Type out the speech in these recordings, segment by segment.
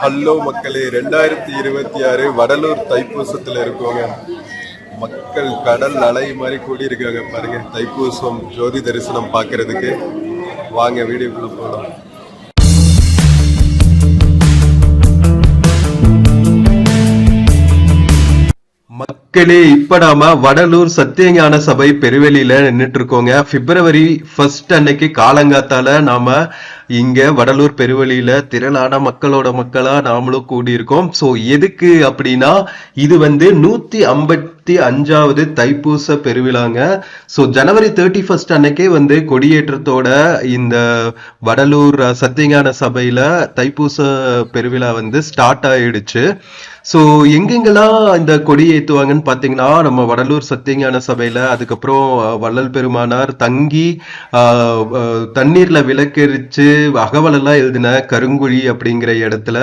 Hello மக்களே, 2026 வடலூர் தைப்பூசத்துல இருக்கோங்க. மக்கள் கடல் அலை மாதிரி கூடி இருக்காங்க பாருங்க. தைப்பூசம் ஜோதி தரிசனம் பார்க்கறதுக்கு வாங்க வீடியோக்குள்ள போகலாம். மக்களே, இப்ப நாம வடலூர் சத்தியஞான சபை பெருவெளியில நின்றுட்டு இருக்கோங்க. பிப்ரவரி 1 அன்னைக்கு காலங்காத்தால நாம இங்க வடலூர் பெருவெளியில திரளான மக்களா நாமளும் கூடியிருக்கோம். சோ எதுக்கு அப்படின்னா, இது 155வது தைப்பூச பெருவிழாங்க. ஸோ ஜனவரி 31 அன்னைக்கே கொடியேற்றத்தோட இந்த வடலூர் சத்தியஞான சபையில தைப்பூச பெருவிழா ஸ்டார்ட் ஆயிடுச்சு. ஸோ எங்கெங்கெல்லாம் இந்த கொடி ஏற்றுவாங்கன்னு பார்த்தீங்கன்னா, நம்ம வடலூர் சத்தியஞான சபையில, அதுக்கப்புறம் வள்ளல் பெருமானார் தங்கி தண்ணீர்ல விளக்கெரிச்சு அகவலெல்லாம் எழுதின கருங்குழி அப்படிங்கிற இடத்துல,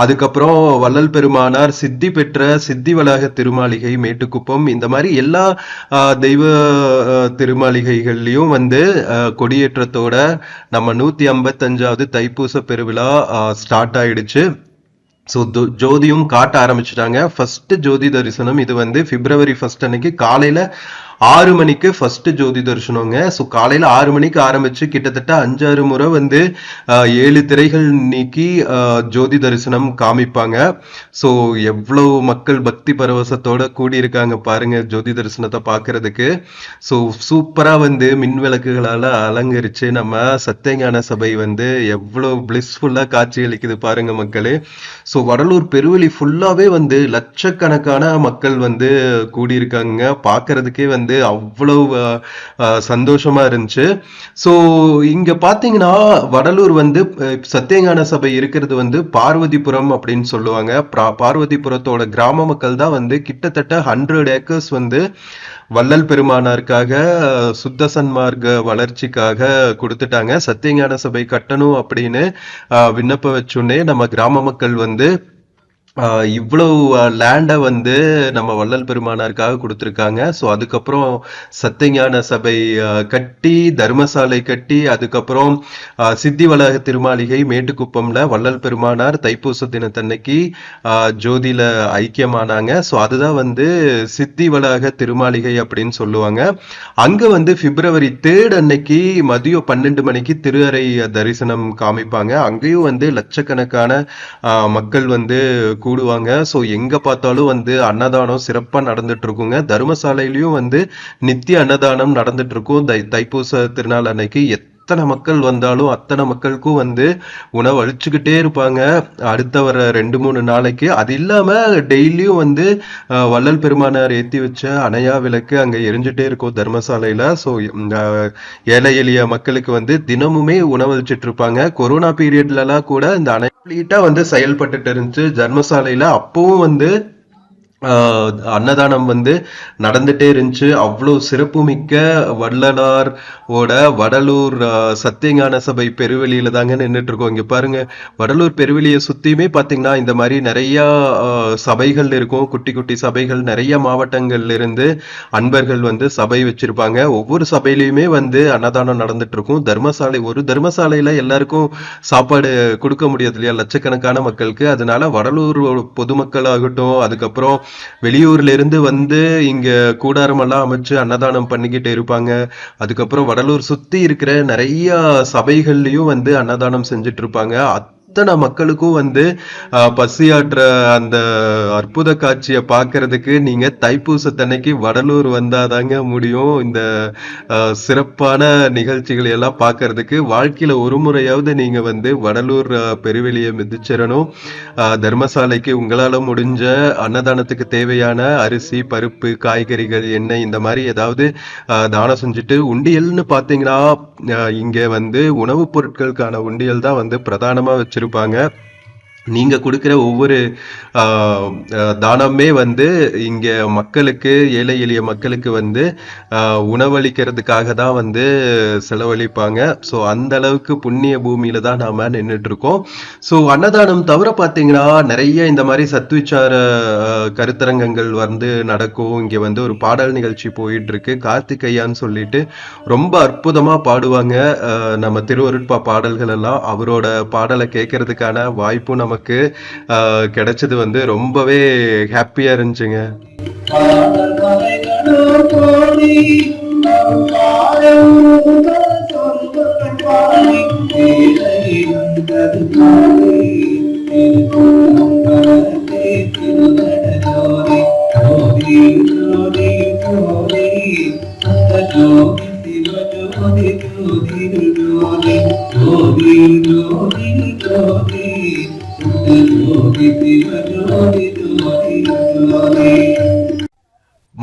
அதுக்கப்புறம் வள்ளல் பெருமானார் சித்தி பெற்ற சித்தி வளாக திருமாளிகை மேட்டுக்குப்பம், இந்த மாதிரி எல்லா தெய்வ திருமாளிகைகள்லயும் கொடியேற்றத்தோட நம்ம 155வது தைப்பூச பெருவிழா ஸ்டார்ட் ஆயிடுச்சு. ஸோ ஜோதியும் காட்ட ஆரம்பிச்சுட்டாங்க. ஃபர்ஸ்ட் ஜோதி தரிசனம் இது பிப்ரவரி 1 அன்னைக்கு காலையில 6 மணிக்கு ஃபர்ஸ்ட் ஜோதி தரிசனங்க. ஸோ காலையில 6 மணிக்கு ஆரம்பிச்சு கிட்டத்தட்ட 5-6 முறை 7 திரைகள் நீக்கி ஜோதி தரிசனம் காமிப்பாங்க. ஸோ எவ்வளவு மக்கள் பக்தி பரவசத்தோட கூடியிருக்காங்க பாருங்க ஜோதி தரிசனத்தை பார்க்கறதுக்கு. ஸோ சூப்பரா மின் விளக்குகளால அலங்கரிச்சு நம்ம சத்தியஞான சபை எவ்வளவு பிளிஸ்ஃபுல்லா காட்சி அளிக்குது பாருங்க மக்களே. ஸோ வடலூர் பெருவெளி ஃபுல்லாவே லட்சக்கணக்கான மக்கள் கூடியிருக்காங்க. பார்க்கறதுக்கே அவ்வளவு சந்தோஷமா இருந்துச்சு. சோ இங்க பாத்தீங்கன்னா, வடலூர் சத்தியஞான சபை இருக்கிறது பார்வதிபுரம் அப்படின்னு சொல்லுவாங்க. பார்வதிபுரத்தோட கிராம மக்கள் தான் கிட்டத்தட்ட 100 ஏக்கர்ஸ் வள்ளல் பெருமானாருக்காக சுத்த சன்மார்க்க வளர்ச்சிக்காக கொடுத்துட்டாங்க. சத்தியஞான சபை கட்டணும் அப்படின்னு விண்ணப்ப வச்சுன்னே நம்ம கிராம மக்கள் இவ்வளவு லேண்டை நம்ம வள்ளல் பெருமானாருக்காக கொடுத்துருக்காங்க. ஸோ அதுக்கப்புறம் சத்தியஞான சபை கட்டி, தர்மசாலை கட்டி, அதுக்கப்புறம் சித்தி வளாக திருமாளிகை மேட்டுக்குப்பம்ல வள்ளல் பெருமானார் தைப்பூச தினத்தன்னைக்கு ஜோதியில ஐக்கியமானாங்க. ஸோ அதுதான் சித்தி வளாக திருமாளிகை அப்படின்னு சொல்லுவாங்க. அங்க பிப்ரவரி 3 அன்னைக்கு மதியம் 12 மணிக்கு திருஅறை தரிசனம் காமிப்பாங்க. அங்கேயும் லட்சக்கணக்கான மக்கள் கூடுவாங்க. சோ எங்க பார்த்தாலும் அன்னதானம் சிறப்பா நடந்துட்டு இருக்குங்க. தர்மசாலையிலயும் நித்திய அன்னதானம் நடந்துட்டு இருக்கும். தைப்பூச திருநாள் அன்னைக்கு எத்தனை மக்கள் வந்தாலும் அத்தனை மக்களுக்கும் உணவு அழிச்சுக்கிட்டே இருப்பாங்க அடுத்த வர 2-3 நாளைக்கு. அது இல்லாம டெய்லியும் வள்ளல் பெருமானார் ஏத்தி வச்ச அணையா விளக்கு அங்க எரிஞ்சுட்டே இருக்கும் தர்மசாலையில. ஸோ ஏழை எளிய மக்களுக்கு தினமுமே உணவளிச்சிட்டு இருப்பாங்க. கொரோனா பீரியட்ல எல்லாம் கூட இந்த அணை கம்ப்ளீட்டா செயல்பட்டுட்டு இருந்துச்சு தர்மசாலையில. அப்பவும் அன்னதானம் நடந்துட்டே இருந்துச்சு. அவ்வளவு சிறப்பு மிக்க வள்ளலார் வடலூர் சத்தியஞான சபை பெருவெளியில தாங்க நின்றுட்டு இருக்கோம். இங்க பாருங்க, வடலூர் பெருவெளியை சுத்தியுமே பாத்தீங்கன்னா இந்த மாதிரி நிறைய சபைகள் இருக்கும். குட்டி குட்டி சபைகள் நிறைய மாவட்டங்கள்ல இருந்து அன்பர்கள் சபை வச்சிருப்பாங்க. ஒவ்வொரு சபையிலயுமே அன்னதானம் நடந்துட்டு இருக்கும். ஒரு தர்மசாலையில எல்லாருக்கும் சாப்பாடு கொடுக்க முடியாது இல்லையா, லட்சக்கணக்கான மக்களுக்கு. அதனால வடலூர் பொதுமக்கள் ஆகட்டும், அதுக்கப்புறம் வெளியூர்ல இருந்து இங்க கூடாரம் எல்லாம் அமைச்சு அன்னதானம் பண்ணிக்கிட்டு இருப்பாங்க. அதுக்கப்புறம் வடலூர் சுத்தி இருக்கிற நிறைய சபைகள்லயும் அன்னதானம் செஞ்சுட்டு இருப்பாங்க. அத்தனை மக்களுக்கும் பசியாற்ற அந்த அற்புத காட்சியை பார்க்கறதுக்கு நீங்க தைப்பூசத்தன்னைக்கு வடலூர் வந்தாதாங்க முடியும். இந்த சிறப்பான நிகழ்ச்சிகளை எல்லாம் பார்க்கறதுக்கு வாழ்க்கையில ஒரு முறையாவது நீங்க வடலூர் பெருவெளியை மிதிச்சிடணும். தர்மசாலைக்கு உங்களால முடிஞ்ச அன்னதானத்துக்கு தேவையான அரிசி, பருப்பு, காய்கறிகள், எண்ணெய், இந்த மாதிரி ஏதாவது தானம் செஞ்சுட்டு, உண்டியல்னு பாத்தீங்கன்னா இங்க உணவுப் பொருட்களுக்கான உண்டியல் தான் பிரதானமா வச்சிருப்பாங்க. நீங்க கொடுக்கிற ஒவ்வொரு தானமே இங்க மக்களுக்கு, ஏழை எளிய மக்களுக்கு உணவளிக்கிறதுக்காக தான் செலவழிப்பாங்க. ஸோ அந்த அளவுக்கு புண்ணிய பூமியில தான் நாம நின்றுட்டு இருக்கோம். ஸோ அன்னதானம் தவிர பாத்தீங்கன்னா நிறைய இந்த மாதிரி சத்விச்சார கருத்தரங்கங்கள் நடக்கும். இங்க ஒரு பாடல் நிகழ்ச்சி போயிட்டு இருக்கு. கார்த்திகையான்னு சொல்லிட்டு ரொம்ப அற்புதமா பாடுவாங்க. நம்ம திருவருட்பா பாடல்கள் எல்லாம், அவரோட பாடலை கேட்கறதுக்கான வாய்ப்பும் நம்ம நமக்கு கிடைச்சது வந்து ரொம்பவே ஹாப்பியா இருந்துச்சுங்க.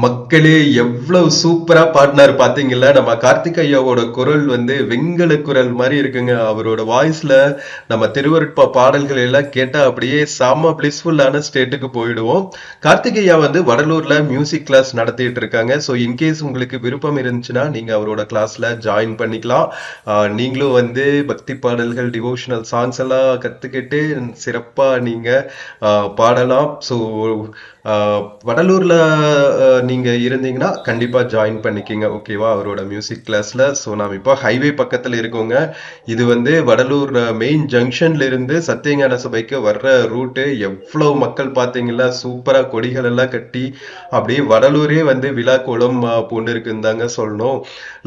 மக்களே எவ்வளவு சூப்பரா பாடினாரு பாத்தீங்களா? நம்ம கார்த்திக் ஐயாவோட குரல் வந்து வெங்கல குரல் மாதிரி இருக்குங்க. அவரோட வாய்ஸ்ல நம்ம திருவருட்பா பாடல்கள் எல்லாம் கேட்டா அப்படியே செம பிளிஸ்ஃபுல்லான ஸ்டேட்டுக்கு போயிடுவோம். கார்த்திக் ஐயா வந்து வடலூர்ல மியூசிக் கிளாஸ் நடத்திட்டு இருக்காங்க. ஸோ இன்கேஸ் உங்களுக்கு விருப்பம் இருந்துச்சுன்னா நீங்க அவரோட கிளாஸ்ல ஜாயின் பண்ணிக்கலாம். நீங்களும் வந்து பக்தி பாடல்கள், டிவோஷனல் சாங்ஸ் எல்லாம் கத்துக்கிட்டு சிறப்பா நீங்க பாடலாம். ஸோ வடலூர்ல நீங்க இருந்தீங்கன்னா கண்டிப்பா ஜாயின் பண்ணிக்கிங்க, ஓகேவா, அவரோட மியூசிக் கிளாஸ்ல. ஸோ நாம் இப்போ ஹைவே பக்கத்துல இருக்கோங்க. இது வந்து வடலூர் மெயின் ஜங்ஷன்ல இருந்து சத்தியஞான சபைக்கு வர்ற ரூட்டு. எவ்வளவு மக்கள் பாத்தீங்களா, சூப்பரா கொடிகள் எல்லாம் கட்டி அப்படியே வடலூரே வந்து விழா கோலம் பூண்டு இருக்குன்னு தாங்க சொல்லணும்.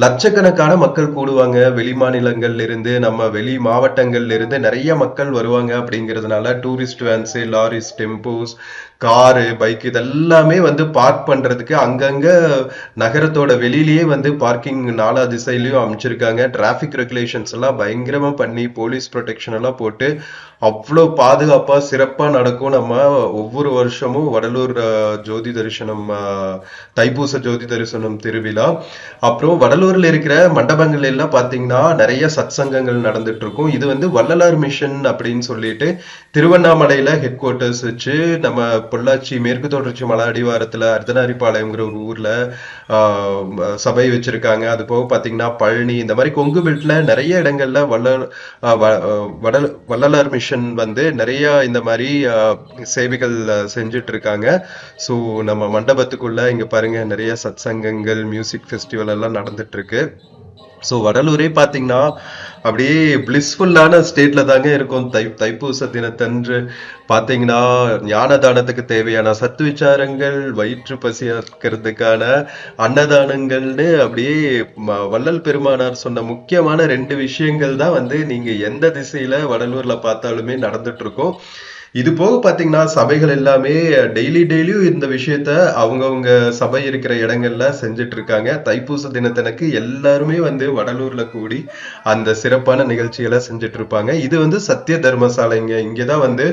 லட்சக்கணக்கான மக்கள் கூடுவாங்க. வெளி மாநிலங்கள்ல இருந்து, நம்ம வெளி மாவட்டங்கள்ல இருந்து நிறைய மக்கள் வருவாங்க. அப்படிங்கிறதுனால tourist vans, loris, tempos, car, bike இதெல்லாமே வந்து பார்க் பண்றதுக்கு அங்கங்க நகரத்தோட வெளியிலேயே வந்து பார்க்கிங் நாலா திசையிலயும் அமைச்சிருக்காங்க. டிராபிக் ரெகுலேஷன்ஸ் எல்லாம் பயங்கரமா பண்ணி போலீஸ் ப்ரொடெக்ஷன் எல்லாம் போட்டு அவ்வளவு பாதுகாப்பா சிறப்பா நடக்கும். நம்ம ஒவ்வொரு வருஷமும் வடலூர் ஜோதி தரிசனம், தைப்பூச ஜோதி தரிசனம் திருவிழா. அப்புறம் வடலூர்ல இருக்கிற மண்டபங்கள் எல்லாம் பாத்தீங்கன்னா நிறைய சத் சங்கங்கள் நடந்துட்டு இருக்கும். இது வந்து வள்ளலார் மிஷன் அப்படின்னு சொல்லிட்டு திருவண்ணாமலையில ஹெட் குவார்டர்ஸ் வச்சு, நம்ம பொள்ளாச்சி மேற்கு தொடர்ச்சி மலை அடிவாரத்துல அர்த்தநாரிபாளையம்ங்கிற ஒரு ஊர்ல சபை வச்சிருக்காங்க. அது போக பாத்தீங்கன்னா பழனி, இந்த மாதிரி கொங்கு பெல்ட்ல நிறைய இடங்கள்ல வள்ளலார் மிஷன் வந்து நிறைய இந்த மாதிரி சேவைகள் செஞ்சுட்டு இருக்காங்க. ஸோ நம்ம மண்டபத்துக்குள்ள இங்க பாருங்க நிறைய சத் சங்கங்கள், மியூசிக் ஃபெஸ்டிவல் எல்லாம் நடந்துட்டு இருக்கு. ஸோ வடலூரே பார்த்தீங்கன்னா அப்படியே பிளிஸ்ஃபுல்லான ஸ்டேட்ல தாங்க இருக்கும். தைப்பூச தினத்தன்று பார்த்தீங்கன்னா ஞானதானத்துக்கு தேவையான சத்து விசாரங்கள், வயிற்று பசியாக்கிறதுக்கான அன்னதானங்கள்னு அப்படியே வள்ளல் பெருமானார் சொன்ன முக்கியமான 2 விஷயங்கள் தான் வந்து நீங்க எந்த திசையில வடலூர்ல பார்த்தாலுமே நடந்துட்டு இருக்கும். இது போக பாத்தீங்கன்னா சபைகள் எல்லாமே டெய்லியும் இந்த விஷயத்த அவங்கவுங்க சபை இருக்கிற இடங்கள்ல செஞ்சுட்டு இருக்காங்க. தைப்பூச தினத்தனக்கு எல்லாருமே வந்து வடலூர்ல கூடி அந்த சிறப்பான நிகழ்ச்சிகளை செஞ்சுட்டு இருப்பாங்க. இது வந்து சத்திய தர்மசாலைங்க. இங்கதான் வந்து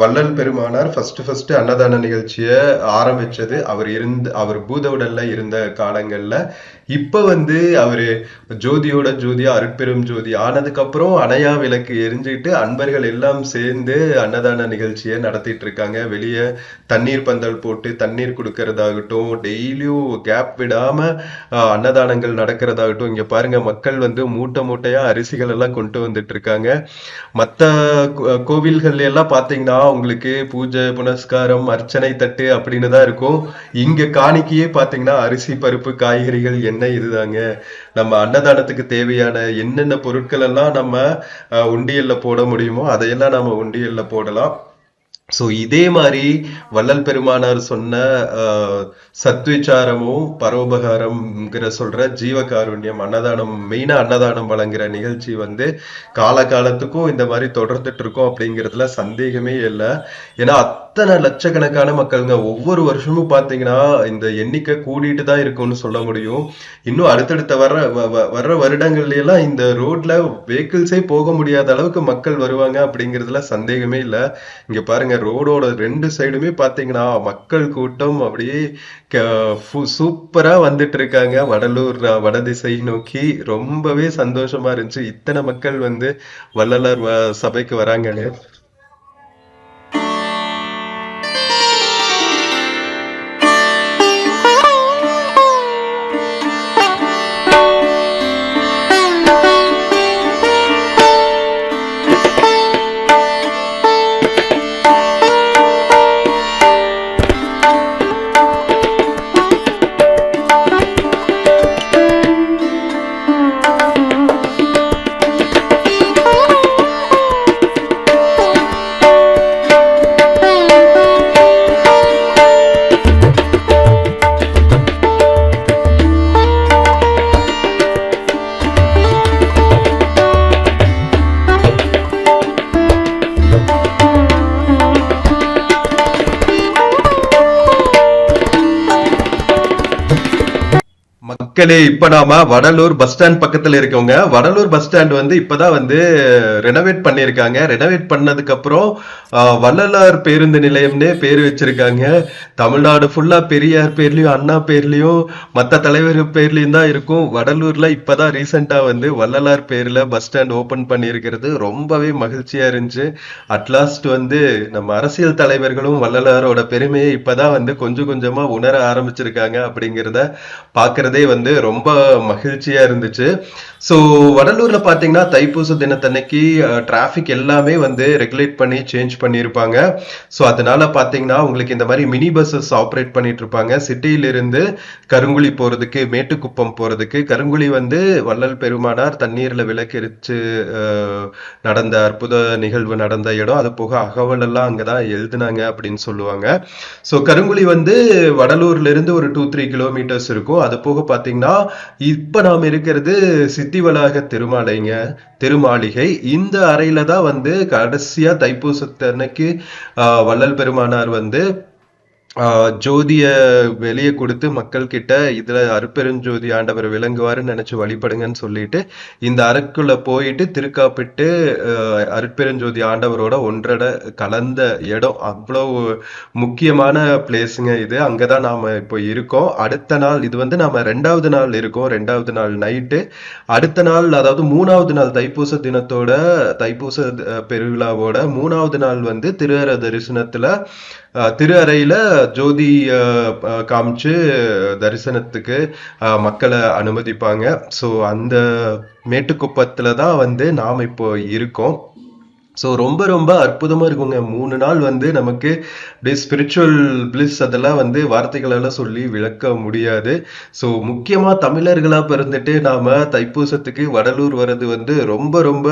வள்ளல் பெருமானார் ஃபர்ஸ்ட் அன்னதான நிகழ்ச்சிய ஆரம்பிச்சது. அவர் பூதவுடல்ல இருந்த காலங்கள்ல. இப்ப வந்து அவரு ஜோதியோட ஜோதியா அருட்பெரும் ஜோதி ஆனதுக்கு அப்புறம் அணையா விளக்கு எரிஞ்சுட்டு அன்பர்கள் எல்லாம் சேர்ந்து அன்னதான நிகழ்ச்சியை நடத்திட்டு இருக்காங்க. வெளியே தண்ணீர் பந்தல் போட்டு தண்ணீர் கொடுக்கறதாகட்டும், டெய்லியும் கேப் விடாம அன்னதானங்கள் நடக்கிறதாகட்டும். இங்க பாருங்க மக்கள் வந்து மூட்டையா அரிசிகள் எல்லாம் கொண்டு வந்துட்டு இருக்காங்க. மத்த கோவில்கள் எல்லாம் பாத்தீங்கன்னா உங்களுக்கு பூஜை புனஸ்காரம் அர்ச்சனை தட்டு அப்படின்னு தான் இருக்கும். இங்க காணிக்கையே பாத்தீங்கன்னா அரிசி, பருப்பு, காய்கறிகள், எண்ணெய் இதுதாங்க. நம்ம அன்னதானத்துக்கு தேவையான என்னென்ன பொருட்கள் எல்லாம் நம்ம உண்டியல்ல போட முடியுமோ அதையெல்லாம் நம்ம உண்டியல்ல போடலாம். ஸோ இதே மாதிரி வள்ளல் பெருமானார் சொன்ன சத்விச்சாரமும் பரோபகாரம்ங்கிற சொல்ற ஜீவகாருண்யம் அன்னதானம், மெயினா அன்னதானம் வழங்குற நிகழ்ச்சி வந்து காலத்துக்கும் இந்த மாதிரி தொடர்ந்துட்டு இருக்கோம் அப்படிங்கிறதுல சந்தேகமே இல்லை. ஏன்னா அத்தனை லட்சக்கணக்கான மக்களுங்க ஒவ்வொரு வருஷமும் பாத்தீங்கன்னா இந்த எண்ணிக்கை கூடிட்டு தான் இருக்கும்னு சொல்ல முடியும். இன்னும் அடுத்தடுத்த வர்ற வருடங்கள்ல எல்லாம் இந்த ரோட்ல வெஹிக்கிள்ஸே போக முடியாத அளவுக்கு மக்கள் வருவாங்க அப்படிங்கிறதுல சந்தேகமே இல்லை. இங்க பாருங்க ரோடோட 2 சைடுமே பாத்தீங்கன்னா மக்கள் கூட்டம் அப்படியே சூப்பரா வந்துட்டு இருக்காங்க. வடலூர் வடதிசை நோக்கி ரொம்பவே சந்தோஷமா இருந்துச்சு. இத்தனை மக்கள் வந்து வள்ளலார் சபைக்கு வராங்க. மக்களே, இப்ப நாம வடலூர் பஸ் ஸ்டாண்ட் பக்கத்துல இருக்கவங்க. வடலூர் பஸ் ஸ்டாண்ட் வந்து இப்பதான் வந்து ரெனோவேட் பண்ணிருக்காங்க. ரெனோவேட் பண்ணதுக்கு அப்புறம் வள்ளலார் பேருந்து நிலையம்னே பேர் வச்சிருக்காங்க. தமிழ்நாடு ஃபுல்லா பெரியார் பேர்லயும் அண்ணா பேர்லயும் மத்த தலைவர்கள் பேர்லயும் தான் இருக்கும். வடலூர்ல இப்பதான் ரீசெண்டா வந்து வள்ளலார் பேர்ல பஸ் ஸ்டாண்ட் ஓபன் பண்ணியிருக்கிறது ரொம்பவே மகிழ்ச்சியா இருந்துச்சு. அட்லாஸ்ட் வந்து நம்ம அரசியல் தலைவர்களும் வள்ளலாரோட பெருமையை இப்பதான் வந்து கொஞ்சம் கொஞ்சமா உணர ஆரம்பிச்சிருக்காங்க அப்படிங்கிறத பாக்குறதே வந்து ரொம்ப மகிழ்ச்சியா இருந்துச்சு. ஸோ வடலூர்ல பாத்தீங்கன்னா தைப்பூச தினத்தன்னைக்கு டிராபிக் எல்லாமே வந்து ரெகுலேட் பண்ணி சேஞ்ச் பண்ணியிருப்பாங்க. ஸோ அதனால பாத்தீங்கன்னா உங்களுக்கு இந்த மாதிரி மினி பஸ்ஸஸ் ஆப்ரேட் பண்ணிட்டு இருப்பாங்க. சிட்டியில இருந்து கருங்குழி போறதுக்கு, மேட்டுக்குப்பம் போறதுக்கு. கருங்குழி வந்து வள்ளல் பெருமானார் தண்ணீர்ல விளக்கெரிச்சு நடந்த அற்புத நிகழ்வு நடந்த இடம். அது போக அகவல் எல்லாம் அங்கதான் எழுதினாங்க அப்படின்னு சொல்லுவாங்க. ஸோ கருங்குழி வந்து வடலூர்ல இருந்து ஒரு 2-3 கிலோமீட்டர்ஸ் இருக்கும். அது போக பாத்தீங்கன்னா இப்ப நாம இருக்கிறது சித்தி வளாக திருமாளிகை. இந்த அறையில தான் வந்து கடைசியா தைப்பூசத்தன்னைக்கு வள்ளல் பெருமானார் வந்து ஜோதிய வெளியே கொடுத்து மக்கள் கிட்ட இதுல அருட்பெருஞ்சோதி ஆண்டவர் விளங்குவாருன்னு நினைச்சு வழிபடுங்கன்னு சொல்லிட்டு இந்த அறைக்குள்ள போயிட்டு திருக்காப்பிட்டு அருட்பெருஞ்சோதி ஆண்டவரோட ஒன்றரை கலந்த இடம். அவ்வளவு முக்கியமான பிளேஸுங்க இது. அங்கதான் நாம இப்போ இருக்கோம். அடுத்த நாள் இது வந்து நாம 2வது நாள் இருக்கோம். 2வது நாள் நைட்டு. அடுத்த நாள் அதாவது 3வது நாள் தைப்பூச தினத்தோட தைப்பூச பெருவிழாவோட 3வது நாள் வந்து திருஅர தரிசனத்துல திரு அறையில ஜோதி காமிச்சு தரிசனத்துக்கு மக்களை அனுமதிப்பாங்க. ஸோ அந்த மேட்டுக்குப்பத்துல தான் வந்து நாம் இப்போ இருக்கோம். ஸோ ரொம்ப ரொம்ப அற்புதமா இருக்குங்க. 3 நாள் வந்து நமக்கு அப்படியே ஸ்பிரிச்சுவல் பிளிஸ் அதெல்லாம் வந்து வார்த்தைகளெல்லாம் சொல்லி விளக்க முடியாது. ஸோ முக்கியமா தமிழர்களா பிறந்துட்டு நாம தைப்பூசத்துக்கு வடலூர் வர்றது வந்து ரொம்ப ரொம்ப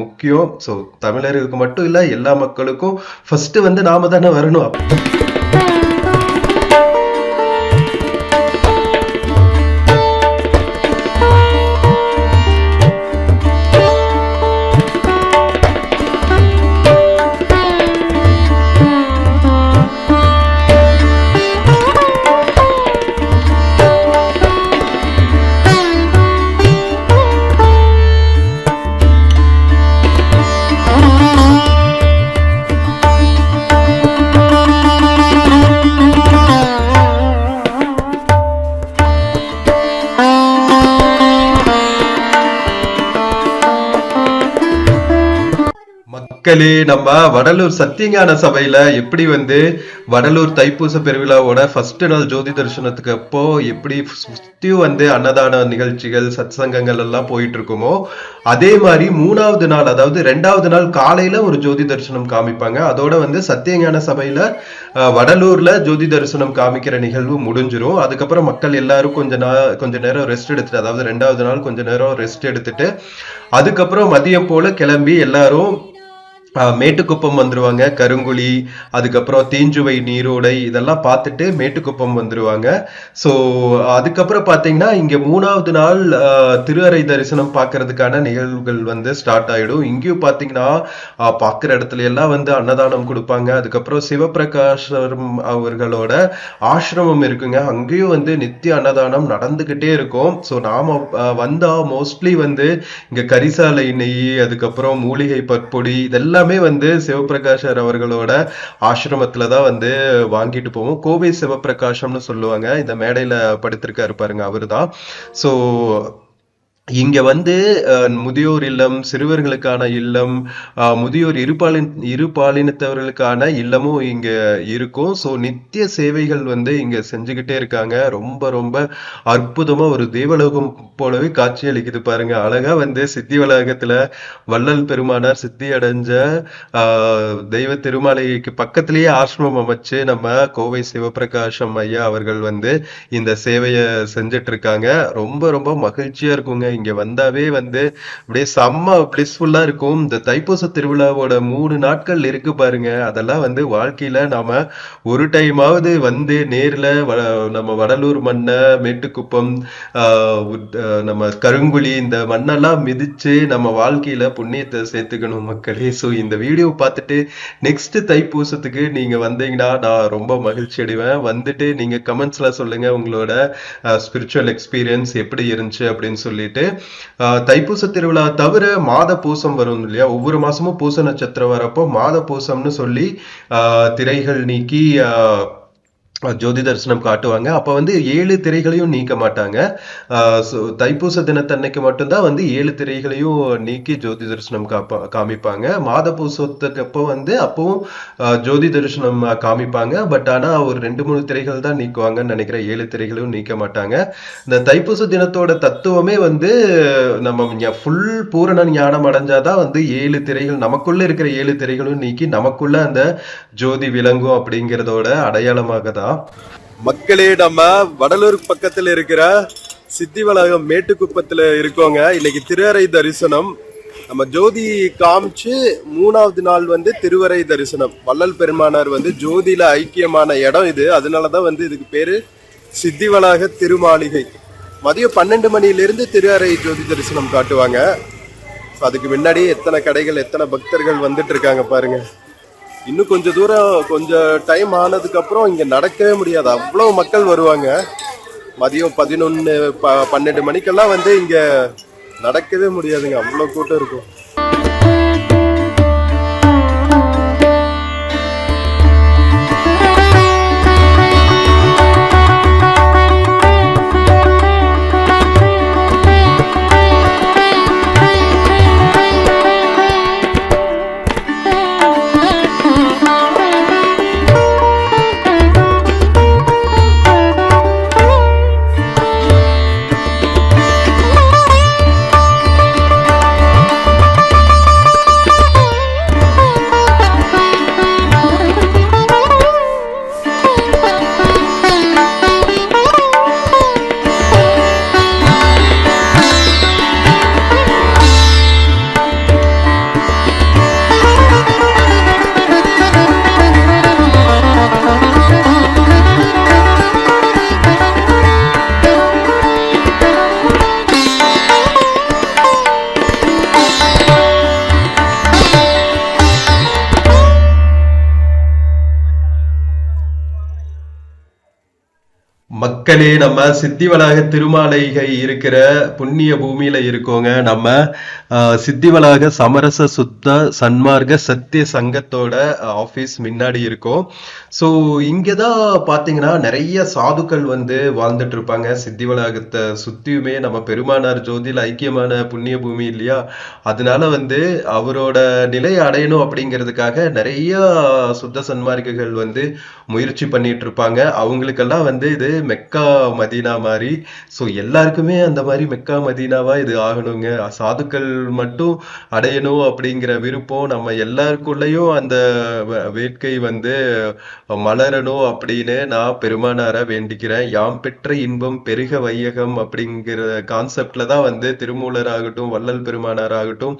முக்கியம். ஸோ தமிழர்களுக்கு மட்டும் இல்ல, எல்லா மக்களுக்கும் ஃபர்ஸ்ட் வந்து நாம தானே வரணும். மக்களே, நம்ம வடலூர் சத்தியஞான சபையில எப்படி வந்து வடலூர் தைப்பூச பெருவிழாவோட ஃபர்ஸ்ட் நாள் ஜோதி தரிசனத்துக்கு அப்போ எப்படி சுத்தியும் வந்து அன்னதான நிகழ்ச்சிகள் சத்சங்கங்கள் எல்லாம் போயிட்டு இருக்குமோ, அதே மாதிரி 3வது நாள் அதாவது 2வது நாள் காலையில ஒரு ஜோதி தரிசனம் காமிப்பாங்க. அதோட வந்து சத்தியஞான சபையில வடலூர்ல ஜோதி தரிசனம் காமிக்கிற நிகழ்வு முடிஞ்சிரும். அதுக்கப்புறம் மக்கள் எல்லாரும் கொஞ்ச நேரம் ரெஸ்ட் எடுத்துட்டு, அதாவது 2வது நாள் கொஞ்ச நேரம் ரெஸ்ட் எடுத்துட்டு அதுக்கப்புறம் மதியம் போல கிளம்பி எல்லாரும் மேட்டுக்குப்பம் வந்துருவாங்க. கருங்குழி, அதுக்கப்புறம் தீஞ்சுவை நீரோடை இதெல்லாம் பார்த்துட்டு மேட்டுக்குப்பம் வந்துருவாங்க. ஸோ அதுக்கப்புறம் பார்த்தீங்கன்னா இங்க 3வது நாள் திரு அறை தரிசனம் பார்க்கறதுக்கான நிகழ்வுகள் வந்து ஸ்டார்ட் ஆயிடும். இங்கேயும் பார்த்தீங்கன்னா பார்க்குற இடத்துல எல்லாம் வந்து அன்னதானம் கொடுப்பாங்க. அதுக்கப்புறம் சிவபிரகாசம் அவர்களோட ஆசிரமம் இருக்குங்க. அங்கேயும் வந்து நித்திய அன்னதானம் நடந்துகிட்டே இருக்கும். ஸோ நாம வந்தா மோஸ்ட்லி வந்து இங்க கரிசாலை நெய், அதுக்கப்புறம் மூலிகை பற்பொடி இதெல்லாம் வந்து சிவபிரகாசர் அவர்களோட ஆசிரமத்துல தான் வந்து வாங்கிட்டு போவோம். கோவை சிவபிரகாசம்னு சொல்லுவாங்க. இந்த மேடையில படுத்திருக்காரு பாருங்க, அவருதான். சோ இங்க வந்து முதியோர் இல்லம், சிறுவர்களுக்கான இல்லம், முதியோர் இருபாலினத்தவர்களுக்கான இல்லமும் இங்க இருக்கும். ஸோ நித்திய சேவைகள் வந்து இங்க செஞ்சுக்கிட்டே இருக்காங்க. ரொம்ப ரொம்ப அற்புதமா ஒரு தேவலோகம் போலவே காட்சி அளிக்குது பாருங்க. அழகா வந்து சித்தி வளாகத்துல வள்ளல் பெருமானார் சித்தி அடைஞ்ச தெய்வ திருமாலைக்கு பக்கத்திலேயே ஆசிரமம் அமைச்சு நம்ம கோவை சிவபிரகாசம் ஐயா அவர்கள் வந்து இந்த சேவையை செஞ்சிட்டு இருக்காங்க. ரொம்ப ரொம்ப மகிழ்ச்சியா இருக்குங்க இங்க வந்தாவே வந்து அப்படியே செம்ம பிளிஸ்ஃபுல்லா இருக்கும். இந்த தைப்பூச திருவிழாவோட 3 நாட்கள் இருக்கு பாருங்க, அதெல்லாம் வந்து வாழ்க்கையில நாம ஒரு டைமாவது வந்து நேர்ல நம்ம வடலூர் மண்ணை, மேட்டுக்குப்பம், நம்ம கருங்குழி, இந்த மண்ணெல்லாம் மிதிச்சு நம்ம வாழ்க்கையில புண்ணியத்தை சேர்த்துக்கணும் மக்களே. ஸோ இந்த வீடியோ பார்த்துட்டு நெக்ஸ்ட் தைப்பூசத்துக்கு நீங்க வந்தீங்கன்னா நான் ரொம்ப மகிழ்ச்சி அடைவேன். வந்துட்டு நீங்க கமெண்ட்ஸ்ல சொல்லுங்க உங்களோட ஸ்பிரிச்சுவல் எக்ஸ்பீரியன்ஸ் எப்படி இருந்துச்சு அப்படின்னு சொல்லிட்டு. தைப்பூச திருவிழா தவிர மாத பூசம் வரும் இல்லையா, ஒவ்வொரு மாசமும் பூச நட்சத்திரம் வரப்போ மாத பூசம்னு சொல்லி திரைகள் நீக்கி ஜோதி தரிசனம் காட்டுவாங்க. அப்ப வந்து 7 திரைகளையும் நீக்க மாட்டாங்க. தைப்பூச தினத்தன்னைக்கு மட்டும்தான் வந்து 7 திரைகளையும் நீக்கி ஜோதி தரிசனம் காமிப்பாங்க. மாத பூசத்துக்கு அப்போ வந்து அப்பவும் ஜோதி தரிசனம் காமிப்பாங்க. பட் ஆனா ஒரு 2-3 திரைகள் தான் நீக்குவாங்கன்னு நினைக்கிறேன், 7 திரைகளையும் நீக்க மாட்டாங்க. இந்த தைப்பூச தினத்தோட தத்துவமே வந்து நம்ம ஃபுல் பூரண ஞானம் அடைஞ்சாதான் வந்து 7 திரைகள், நமக்குள்ள இருக்கிற 7 திரைகளும் நீக்கி நமக்குள்ள அந்த ஜோதி விளங்கும் அப்படிங்கிறதோட அடையாளமாக தான். மக்களே, நம்ம வடலூர் பக்கத்துல இருக்கிற சித்திவளாகம் மேட்டுக்குப்பத்துல இருக்கோங்க. இன்னைக்கு திருவரை தரிசனம். நம்ம ஜோதி காமிச்சு 3வது நாள் வந்து திருவரை தரிசனம். வள்ளல் பெருமானார் வந்து ஜோதியில ஐக்கியமான இடம் இது. அதனாலதான் வந்து இதுக்கு பேரு சித்திவளாக திருமாளிகை. மதியம் 12 மணியிலிருந்து திருவரை ஜோதி தரிசனம் காட்டுவாங்க. அதுக்கு முன்னாடி எத்தனை கடைகள், எத்தனை பக்தர்கள் வந்துட்டு இருக்காங்க பாருங்க. இன்னும் கொஞ்சம் தூரம், கொஞ்சம் டைம் ஆனதுக்கு அப்புறம் இங்க நடக்கவே முடியாது, அவ்வளவு மக்கள் வருவாங்க. மதியம் 11-12 மணிக்கெல்லாம் வந்து இங்க நடக்கவே முடியாதுங்க, அவ்வளவு கூட்டம் இருக்கும். மக்களே, நம்ம சித்திவளாக திருமாளிகை இருக்கிற புண்ணிய பூமியில இருக்கோங்க. நம்ம சித்திவளாக சமரச சுத்த சன்மார்க்க சத்திய சங்கத்தோட ஆபீஸ் முன்னாடி இருக்கோம். ஸோ இங்கதான் பாத்தீங்கன்னா நிறைய சாதுக்கள் வந்து வாழ்ந்துட்டு இருப்பாங்க. சித்திவளாகத்தை சுத்தியுமே நம்ம பெருமானார் ஜோதியில் ஐக்கியமான புண்ணிய பூமி இல்லையா, அதனால வந்து அவரோட நிலையை அடையணும் அப்படிங்கிறதுக்காக நிறைய சுத்த சன்மார்க்குகள் வந்து முயற்சி பண்ணிட்டு இருப்பாங்க. அவங்களுக்கெல்லாம் வந்து இது மெக்கா மதீனா மாதிரி. ஸோ எல்லாருக்குமே அந்த மாதிரி மெக்கா மதீனாவா இது ஆகணுங்க. சாதுக்கள் மட்டும் அடையணும் அப்படிங்கிற விருப்பம் நம்ம எல்லாருக்குள்ளயும் அந்த வேட்கை வந்து மலரணும் அப்படின்னு நான் பெருமானார வேண்டிக்கிறேன். யாம் பெற்ற இன்பம் பெருக வையகம் அப்படிங்கிற கான்செப்ட்ல தான் வந்து திருமூலர் ஆகட்டும், வள்ளல் பெருமானார் ஆகட்டும்,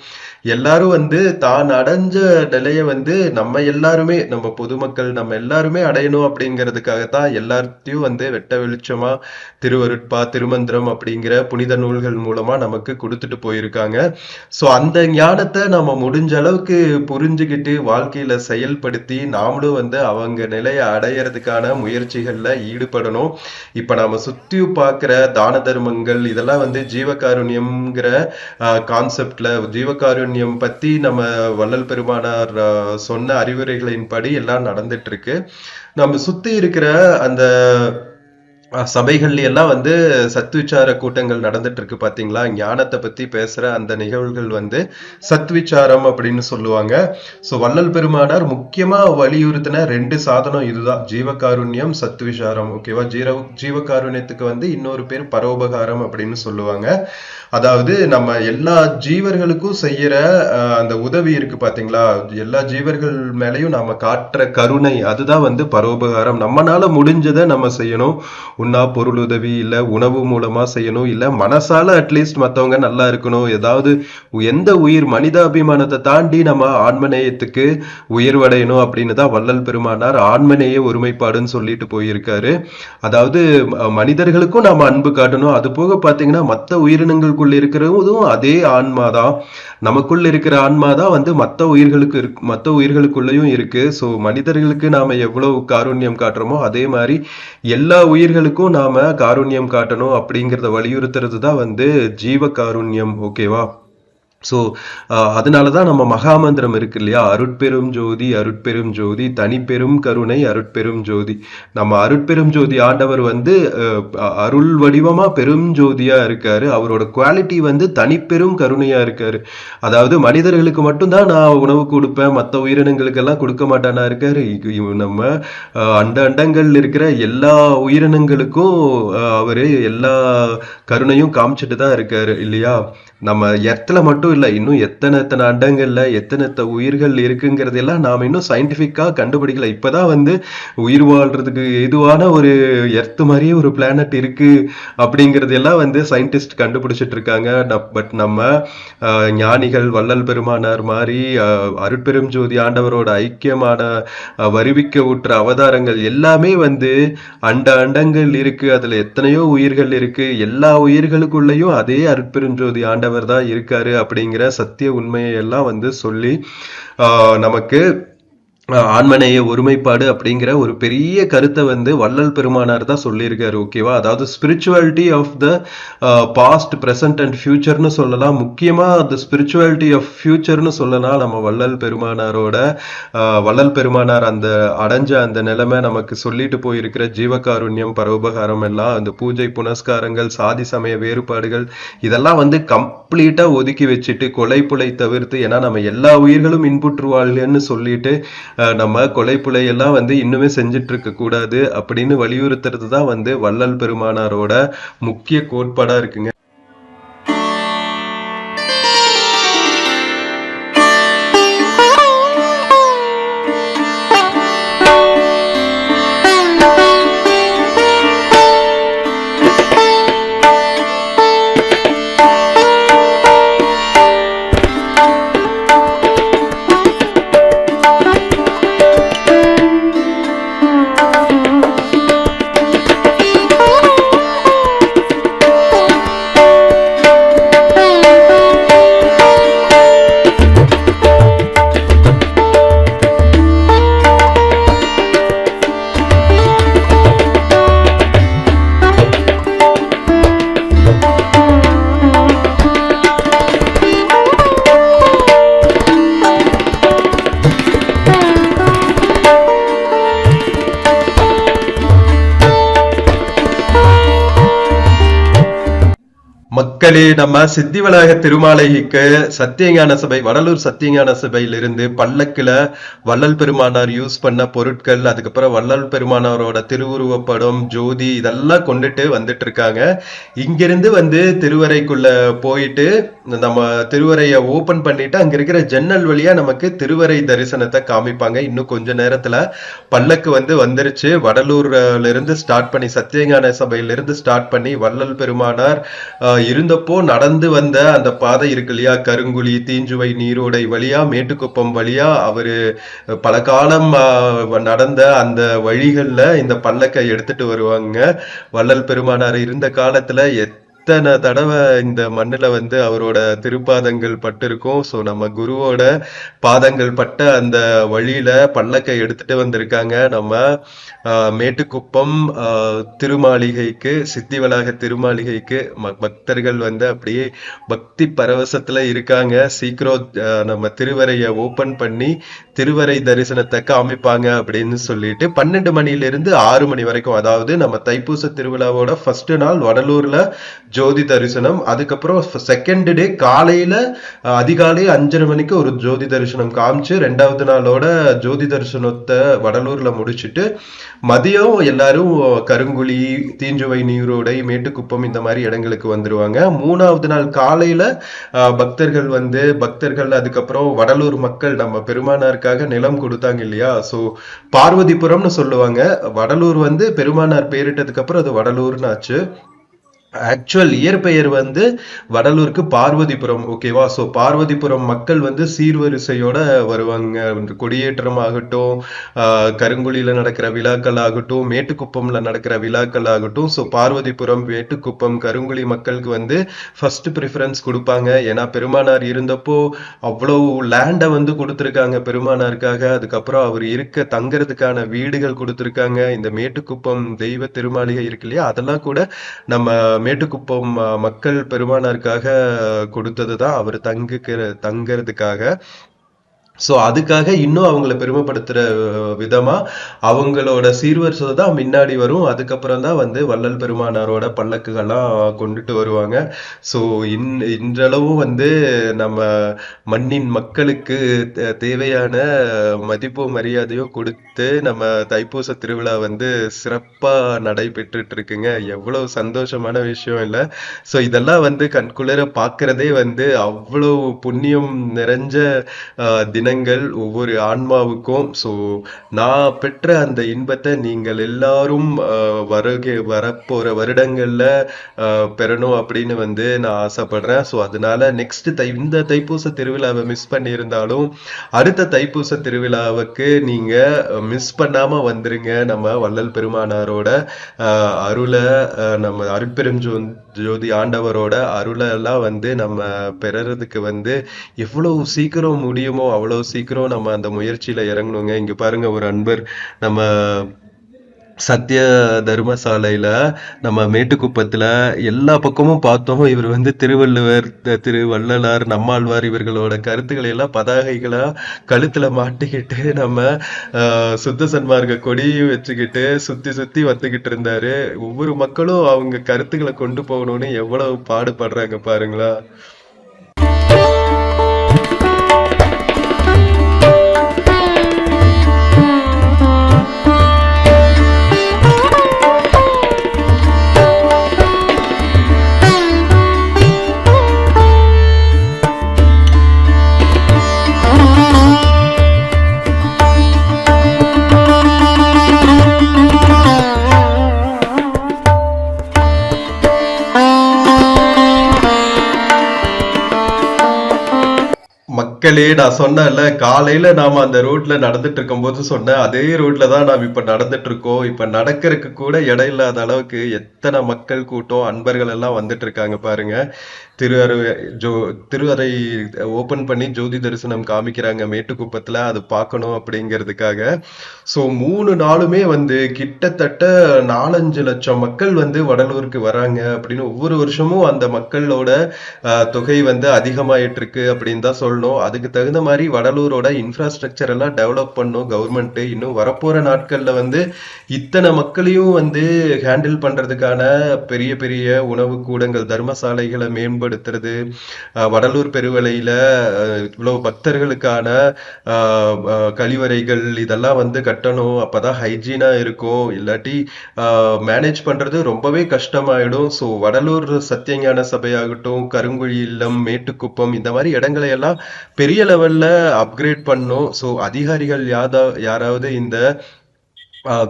எல்லாரும் வந்து தான் அடைஞ்ச நிலைய வந்து நம்ம எல்லாருமே, நம்ம பொதுமக்கள் நம்ம எல்லாருமே அடையணும் அப்படிங்கிறதுக்காகத்தான் எல்லாத்தையும் வந்து வெட்ட வெளிச்சமா திருவருட்பா, திருமந்திரம் அப்படிங்கிற புனித நூல்கள் மூலமா நமக்கு கொடுத்துட்டு போயிருக்காங்க. சோ அந்த ஞானத்தை நம்ம முடிஞ்ச அளவுக்கு புரிஞ்சுக்கிட்டு வாழ்க்கையில செயல்படுத்தி நாமளும் வந்து அவங்க நிலையை அடையறதுக்கான முயற்சிகள்ல ஈடுபடணும். இப்ப நாம சுத்தி பார்க்கிற தான தர்மங்கள் இதெல்லாம் வந்து ஜீவகாருண்யம்ங்கிற கான்செப்ட்ல, ஜீவகாருண்யம் பத்தி நம்ம வள்ளல் பெருமானார் சொன்ன அறிவுரைகளின் படி எல்லாம் நடந்துட்டு இருக்கு. நம்ம சுத்தி இருக்கிற அந்த சபைகள்ல எல்லாம் வந்து சத்விச்சார கூட்டங்கள் நடந்துட்டு இருக்கு பாத்தீங்களா. ஞானத்தை பத்தி பேசுற அந்த நிகழ்வுகள் வந்து சத்விச்சாரம் அப்படின்னு சொல்லுவாங்க. சோ வள்ளல் பெருமானார் முக்கியமா வலியுறுத்தின 2 சாதனம் இதுதான், ஜீவகாருண்யம், சத்விச்சாரம். ஓகேவா. ஜீவகாருண்யத்துக்கு வந்து இன்னொரு பேர் பரோபகாரம் அப்படின்னு சொல்லுவாங்க. அதாவது நம்ம எல்லா ஜீவர்களுக்கும் செய்யற அந்த உதவி இருக்கு பாத்தீங்களா, எல்லா ஜீவர்கள் மேலையும் நாம காட்டுற கருணை, அதுதான் வந்து பரோபகாரம். நம்மனால முடிஞ்சதை நம்ம செய்யணும். உண்ணா பொருள் உதவி இல்ல உணவு மூலமா செய்யணும், இல்ல மனசால அட்லீஸ்ட் மத்தவங்க நல்லா இருக்கணும். ஏதாவது எந்த உயிர் மனிதாபிமானத்தை தாண்டி நம்ம ஆன்மநேயத்துக்கு உயர்வடையணும் அப்படின்னு தான் வள்ளல் பெருமானார் ஆன்மநேய ஒருமைப்பாடுன்னு சொல்லிட்டு போயிருக்காரு. அதாவது மனிதர்களுக்கும் நாம அன்பு காட்டணும். அது போக பாத்தீங்கன்னா மத்த உயிரினங்களுக்குள்ள இருக்கிறதும் அதே ஆன்மாதான், நமக்குள்ள இருக்கிற ஆன்மாதான் வந்து மத்த உயிர்களுக்குள்ளயும் இருக்கு. சோ மனிதர்களுக்கு நாம எவ்வளவு காருண்யம் காட்டுறோமோ அதே மாதிரி எல்லா உயிர்களுக்கும் நாம காருண்யம் காட்டணும் அப்படிங்கறத வலியுறுத்துறது தான் வந்து ஜீவ காருண்யம். ஓகேவா? ஸோ அதனாலதான் நம்ம மகாமந்திரம் இருக்கு இல்லையா, அருட்பெரும் ஜோதி அருட்பெரும் ஜோதி தனிப்பெரும் கருணை அருட்பெரும் ஜோதி. நம்ம அருட்பெரும் ஜோதி ஆண்டவர் வந்து அருள் வடிவமா பெரும் ஜோதியா இருக்காரு. அவரோட குவாலிட்டி வந்து தனிப்பெரும் கருணையா இருக்காரு. அதாவது மனிதர்களுக்கு மட்டும்தான் நான் உணவு கொடுப்பேன், மற்ற உயிரினங்களுக்கு எல்லாம் கொடுக்க மாட்டானா இருக்காரு. நம்ம அண்டங்கள் இருக்கிற எல்லா உயிரினங்களுக்கும் அவரு எல்லா கருணையும் காமிச்சிட்டு தான் இருக்காரு இல்லையா. நம்ம எர்த்ல மட்டும் இல்ல, இன்னும் எத்தனை அண்டங்கள்ல எத்தனை உயிர்கள் இருக்குங்கிறதெல்லாம் நாம இன்னும் சயின்டிபிக்கா கண்டுபிடிக்கல. இப்பதான் வந்து உயிர் வாழ்றதுக்கு ஏதுவான ஒரு எர்த் மாதிரியே ஒரு பிளானட் இருக்கு அப்படிங்கறதெல்லாம் வந்து சயின்டிஸ்ட் கண்டுபிடிச்சிட்டு இருக்காங்க. பட் நம்ம ஞானிகள் வள்ளல் பெருமானார் மாதிரி அருட்பெரும் ஜோதி ஆண்டவரோட ஐக்கியமான வருவிக்க ஊற்ற அவதாரங்கள் எல்லாமே வந்து அண்டங்கள் இருக்கு, அதுல எத்தனையோ உயிர்கள் இருக்கு, எல்லா உயிர்களுக்குள்ளயும் அதே அருட்பெரும் ஜோதி ஆண்டவர் தான் இருக்காரு அப்படிங்கிற சத்திய உண்மையை எல்லாம் வந்து சொல்லி நமக்கு ஆன்மநேய ஒருமைப்பாடு அப்படிங்கிற ஒரு பெரிய கருத்தை வந்து வள்ளல் பெருமானார் தான் சொல்லியிருக்காரு. ஓகேவா? அதாவது spirituality of the past present and ஃபியூச்சர்னு சொல்லலாம். முக்கியமா அந்த ஸ்பிரிச்சுவாலிட்டி ஆஃப் ஃபியூச்சர்னு சொல்லலாம். நம்ம வள்ளல் பெருமானார் அந்த அடைஞ்ச அந்த நிலைமை நமக்கு சொல்லிட்டு போயிருக்கிற ஜீவகாருண்யம் பரோபகாரம் எல்லாம், அந்த பூஜை புனஸ்காரங்கள், சாதி சமய வேறுபாடுகள் இதெல்லாம் வந்து கம்ப்ளீட்டா ஒதுக்கி வச்சுட்டு கொலை புலை தவிர்த்து, ஏன்னா நம்ம எல்லா உயிர்களும் இன்புற்றுவாள்னு சொல்லிட்டு நம்ம கொலை புலை எல்லாம் வந்து இன்னுமே செஞ்சிட்டு இருக்க கூடாது அப்படின்னு வலியுறுத்துறது தான் வந்து வள்ளல் பெருமானாரோட முக்கிய கோட்பாடா இருக்குங்க. மக்களே, நம்ம சித்திவளாக திருமாலைக்கு சத்தியஞான சபை, வடலூர் சத்தியஞான சபையிலிருந்து பல்லக்குல வள்ளல் பெருமானார் யூஸ் பண்ண பொருட்கள், அதுக்கப்புறம் வள்ளல் பெருமானாரோட திருவுருவப்படம், ஜோதி இதெல்லாம் கொண்டுட்டு வந்துட்டு இருக்காங்க. இங்கிருந்து வந்து திருவரைக்குள்ள போயிட்டு நம்ம திருவரைய ஓபன் பண்ணிட்டு அங்க இருக்கிற ஜன்னல் வழியா நமக்கு திருவரை தரிசனத்தை காமிப்பாங்க. இன்னும் கொஞ்ச நேரத்துல பல்லக்கு வந்து வந்துருச்சு. வடலூர்ல இருந்து ஸ்டார்ட் பண்ணி, சத்தியஞான சபையிலிருந்து ஸ்டார்ட் பண்ணி வள்ளல் பெருமானார் இருந்தப்போ நடந்து வந்த அந்த பாதை இருக்கு இல்லையா, கருங்குழி, தீஞ்சுவை, நீரோடை வழியா, மேட்டுக்குப்பம் வழியா அவரு பல காலம் நடந்த அந்த வழிகள்ல இந்த பல்லக்கை எடுத்துட்டு வருவாங்க. வள்ளல் பெருமானார் இருந்த காலத்துல எத்தனை தடவை இந்த மண்ணுல வந்து அவரோட திருப்பாதங்கள் பட்டு இருக்கும். ஸோ நம்ம குருவோட பாதங்கள் பட்ட அந்த வழியில பல்லக்கை எடுத்துட்டு வந்திருக்காங்க. நம்ம மேட்டுக்குப்பம் திருமாளிகைக்கு, சித்திவளாக திருமாளிகைக்கு பக்தர்கள் வந்து அப்படியே பக்தி பரவசத்துல இருக்காங்க. சீக்கிரம் நம்ம திருவரைய ஓபன் பண்ணி திருவரை தரிசனத்தை காமிப்பாங்க அப்படின்னு சொல்லிட்டு 12 மணில இருந்து 6 மணி வரைக்கும், அதாவது நம்ம தைப்பூச திருவிழாவோட ஃபர்ஸ்ட் நாள் வடலூர்ல ஜோதி தரிசனம். அதுக்கப்புறம் செகண்ட் டே காலையில அதிகாலை 5:30 மணிக்கு ஒரு ஜோதி தரிசனம் காமிச்சு 2வது நாளோட ஜோதி தரிசனத்தை வடலூர்ல முடிச்சுட்டு மதியம் எல்லாரும் கருங்குழி, தீஞ்சுவை நீரோடை, மேட்டுக்குப்பம் இந்த மாதிரி இடங்களுக்கு வந்துருவாங்க. 3வது நாள் காலையில பக்தர்கள் அதுக்கப்புறம் வடலூர் மக்கள் நம்ம பெருமானாருக்காக நிலம் கொடுத்தாங்க இல்லையா, சோ பார்வதிபுரம்னு சொல்லுவாங்க. வடலூர் பெருமானார் பேரிட்டதுக்கு அப்புறம் அது வடலூர்னு ஆச்சு. ஆக்சுவல் இயற்பெயர் வடலூருக்கு பார்வதிபுரம். ஓகேவா? சோ பார்வதிபுரம் மக்கள் சீர்வரிசையோட வருவாங்க. கொடியேற்றம் ஆகட்டும், கருங்குழியில நடக்கிற விழாக்கள் ஆகட்டும், மேட்டுக்குப்பம்ல நடக்கிற விழாக்கள் ஆகட்டும், சோ பார்வதிபுரம், மேட்டுக்குப்பம், கருங்குழி மக்களுக்கு ஃபர்ஸ்ட் ப்ரிஃபரன்ஸ் கொடுப்பாங்க. ஏன்னா பெருமானார் இருந்தப்போ அவ்வளவு லேண்டை கொடுத்துருக்காங்க பெருமானாருக்காக. அதுக்கப்புறம் அவர் தங்கறதுக்கான வீடுகள் கொடுத்துருக்காங்க. இந்த மேட்டுக்குப்பம் தெய்வ திருமாளிகை இருக்கு இல்லையா, அதெல்லாம் கூட நம்ம மேட்டுக்குப்பம் மக்கள் பெருமானாருக்காக கொடுத்ததுதான், அவர் தங்கறதுக்காக. சோ அதுக்காக இன்னும் அவங்கள பெருமைப்படுத்துற விதமா அவங்களோட சீர்வரிசை தான் முன்னாடி வரும். அதுக்கப்புறம் தான் வள்ளல் பெருமானாரோட பல்லக்குகள்லாம் கொண்டுட்டு வருவாங்க. சோ இன்றளவும் நம்ம மண்ணின் மக்களுக்கு தேவையான மதிப்பு மரியாதையும் கொடுத்து நம்ம தைப்பூச திருவிழா சிறப்பா நடைபெற்றுட்டு இருக்குங்க. எவ்வளவு சந்தோஷமான விஷயம் இல்ல? சோ இதெல்லாம் கண்குளிர பாக்குறதே அவ்வளவு புண்ணியம் நிறைஞ்ச தினங்கள் ஒவ்வொரு ஆன்மாவுக்கும். சோ நான் பெற்ற அந்த இன்பத்தை நீங்கள் எல்லாரும் வரப்போற வருடங்கள்ல பெறணும் அப்படின்னு நான் ஆசைப்படுறேன். சோ அதனால நெக்ஸ்ட் இந்த தைப்பூச திருவிழாவை மிஸ் பண்ணி இருந்தாலும் அடுத்த தைப்பூச திருவிழாவுக்கு நீங்க மிஸ் பண்ணாம வந்துருங்க. நம்ம வள்ளல் பெருமானாரோட அருளை, நம்ம அருட்பெரும் ஜோதி ஆண்டவரோட அருளை எல்லாம் நம்ம பெறறதுக்கு எவ்வளவு சீக்கிரம் முடியுமோ அவ்வளவு சீக்கிரம் நம்ம அந்த முயற்சியில இறங்கணுங்க. இங்க பாருங்க, ஒரு அன்பர் நம்ம சத்திய தர்மசாலையில நம்ம மேட்டுக்குப்பத்துல எல்லா பக்கமும் பார்த்தோம். இவர் திருவள்ளுவர், திருவள்ளலார், நம்மாழ்வார் இவர்களோட கருத்துக்களை எல்லாம் பதாகைகளா கழுத்துல மாட்டிக்கிட்டு நம்ம சுத்த சன்மார்க்க கொடியும் வச்சுக்கிட்டு சுத்தி சுத்தி வந்துகிட்டு இருந்தாரு. ஒவ்வொரு மக்களும் அவங்க கருத்துக்களை கொண்டு போகணும்னு எவ்வளவு பாடுபடுறாங்க பாருங்களா. மக்களே, நான் சொன்னேன்ல காலையில நாம அந்த ரோட்ல நடந்துட்டு இருக்கும் போது சொன்னேன், அதே ரோட்ல தான் நாம் இப்ப நடந்துட்டு இருக்கோம். இப்ப நடக்கிறதுக்கு கூட இடம் இல்லாத அளவுக்கு எத்தனை மக்கள் கூட்டம், அன்பர்கள் எல்லாம் வந்துட்டு இருக்காங்க பாருங்க. திருவரை ஓபன் பண்ணி ஜோதி தரிசனம் காமிக்கிறாங்க மேட்டுக்குப்பத்துல, அது பார்க்கணும் அப்படிங்கிறதுக்காக. சோ 3 நாளுமே கிட்டத்தட்ட 4-5 லட்சம் மக்கள் வடலூருக்கு வராங்க அப்படின்னு ஒவ்வொரு வருஷமும் அந்த மக்களோட தொகை அதிகமாயிட்டு இருக்கு அப்படின்னு தான் சொல்லணும். அதுக்கு தகுந்த மாதிரி வடலூரோட இன்ஃப்ராஸ்ட்ரக்சர் எல்லாம் டெவலப் பண்ணும் கவர்மெண்ட். இன்னும் வரப்போற நாட்கள்ல இத்தனை மக்களையும் ஹேண்டில் பண்றதுக்கான பெரிய பெரிய உணவு கூடங்கள், தர்மசாலைகளை மேம்படுத்துறது, வடலூர் பெருவலையில இவ்வளவு பக்தர்களுக்கான கழிவறைகள் இதெல்லாம் கட்டணும். அப்பதான் ஹைஜீனா இருக்கும். இல்லாட்டி மேனேஜ் பண்றது ரொம்பவே கஷ்டமாயிடும். ஸோ வடலூர் சத்தியஞான சபையாகட்டும், கருங்குழி இல்லம், மேட்டுக்குப்பம் இந்த மாதிரி இடங்களை எல்லாம் பெரிய லெவல்ல அப்கிரேட் பண்ணும். ஸோ அதிகாரிகள் யாராவது இந்த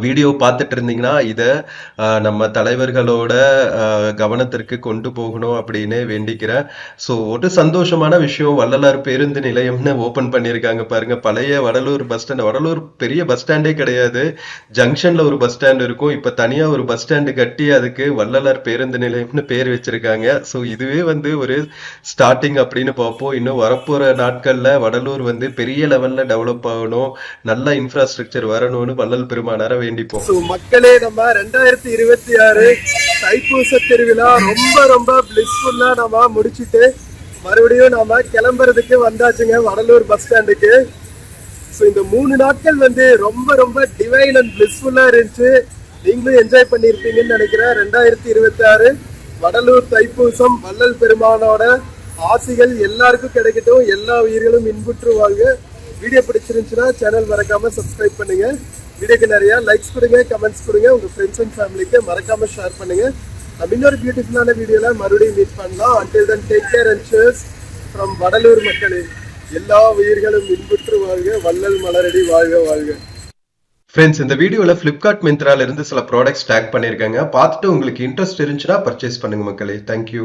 வீடியோ பார்த்துட்டு இருந்தீங்கன்னா இத நம்ம தலைவர்களோட கவனத்திற்கு கொண்டு போகணும் அப்படின்னு வேண்டிக்கிறேன். ஸோ ஒரு சந்தோஷமான விஷயம், வள்ளலார் பேருந்து நிலையம்னு ஓபன் பண்ணியிருக்காங்க பாருங்க. பழைய வடலூர் பஸ் ஸ்டாண்ட், வடலூர் பெரிய பஸ் ஸ்டாண்டே கிடையாது, ஜங்ஷன்ல ஒரு பஸ் ஸ்டாண்ட் இருக்கும். இப்ப தனியா ஒரு பஸ் ஸ்டாண்டு கட்டி அதுக்கு வள்ளலார் பேருந்து நிலையம்னு பேர் வச்சிருக்காங்க. ஸோ இதுவே ஒரு ஸ்டார்டிங் அப்படின்னு பார்ப்போம். இன்னும் வரப்போற நாட்கள்ல வடலூர் பெரிய லெவல்ல டெவலப் ஆகணும், நல்ல இன்ஃப்ராஸ்ட்ரக்சர் வரணும்னு வள்ளல் பெருமானார் வேண்டிப்போம். மக்களே, நம்ம 2026 தைப்பூச திருவிழா ரொம்ப ரொம்ப பிளிஸ்ஃபுல்லா நம்ம முடிச்சுட்டு மறுபடியும் நாம கிளம்புறதுக்கு வந்தாச்சுங்க வடலூர் பஸ் ஸ்டாண்டுக்கு. ஸோ இந்த 3 நாட்கள் ரொம்ப ரொம்ப டிவைன் அண்ட் பிளிஸ்ஃபுல்லா இருந்துச்சு. நீங்களும் என்ஜாய் பண்ணிருப்பீங்கன்னு நினைக்கிறேன். 2026 வடலூர் தைப்பூசம் வள்ளல் பெருமானோட ஆசிகள் எல்லாருக்கும் கிடைக்கட்டும். எல்லா உயிர்களும் இன்புற்றுவாங்க. வீடியோ பிடிச்சிருந்துச்சுன்னா சேனல் மறக்காம சப்ஸ்கிரைப் பண்ணுங்க. வீடியோக்கு நிறைய லைக்ஸ் கொடுங்க, கமெண்ட்ஸ் கொடுங்க. உங்க ஃப்ரெண்ட்ஸ் அண்ட் ஃபேமிலிக்கு மறக்காம ஷேர் பண்ணுங்க. நம்ம இன்னொரு பியூட்டிஃபுல்லான வீடியோல மறுபடியும் மீட் பண்ணலாம். until then take care and cheers from Vadalur மக்களே. எல்லா உயிர்களும் இன்புற்று வாழ்க, வள்ளல் மலரடி வாழ்க வாழ்க. ஃப்ரெண்ட்ஸ், இந்த வீடியோல Flipkart மிந்த்ரால இருந்து சில ப்ராடக்ட்ஸ் டேக் பண்ணியிருக்காங்க. பார்த்துட்டு உங்களுக்கு இன்ட்ரெஸ்ட் இருந்துச்சுன்னா பர்ச்சேஸ் பண்ணுங்க மக்களே. தேங்க்யூ.